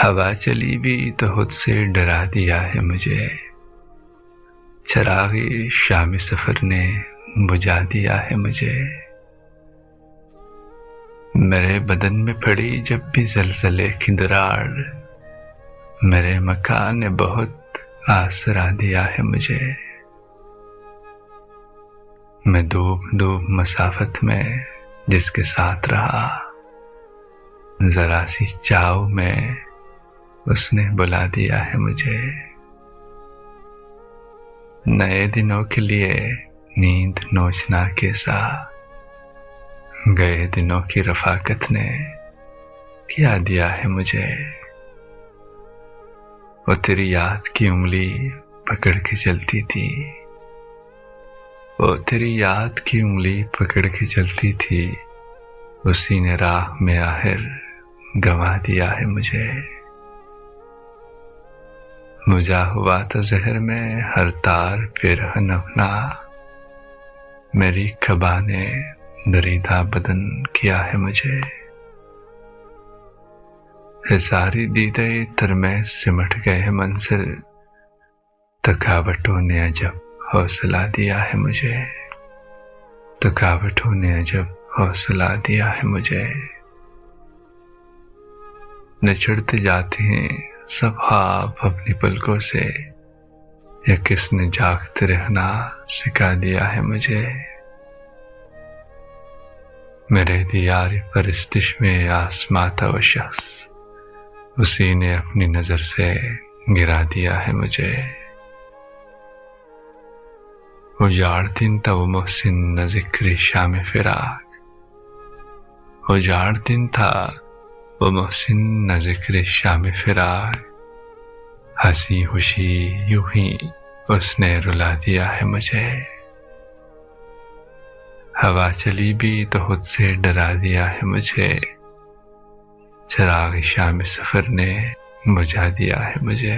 हवा चली भी तो खुद से डरा दिया है मुझे, चिराग़े शाम सफ़र ने बुझा दिया है मुझे। मेरे बदन में पड़ी जब भी ज़लज़ले की दरार, मेरे मकान ने बहुत आसरा दिया है मुझे। मैं दूर मसाफत में जिसके साथ रहा, ज़रा सी चाव में उसने बुला दिया है मुझे। नए दिनों के लिए नींद नोचना के सा, गए दिनों की रफ़ाकत ने क्या दिया है मुझे। वो तेरी याद की उंगली पकड़ के चलती थी, वो तेरी याद की उंगली पकड़ के चलती थी, उसी ने राह में आखिर गंवा दिया है मुझे। मुझा हुआ था ज़हर में हर तार पिरहन अपना, मेरी ख़बा ने दरीदा बदन किया है मुझे। सारी दीदे तर में सिमट गए मंज़िल, थकावटों ने अजब हौसला दिया है मुझे, थकावटों ने अजब हौसला दिया है मुझे। निचड़ते जाते हैं सब ख्वाब अपनी पलकों से, या किसने जागते रहना सिखा दिया है मुझे। मेरे दियार परस्तिश में आसमां था वो शख्स, उसी ने अपनी नज़र से गिरा दिया है मुझे। उजाड़ दिन था वो मोहसिन न ज़िक्र शाम फिराक, उजाड़ दिन था वो मोहसिन न ज़िक्र शाम फिराक, हंसी खुशी यूं ही उसने रुला दिया है मुझे। हवा चली भी तो खुद से डरा दिया है मुझे, चिराग़ शाम सफ़र ने बुझा दिया है मुझे।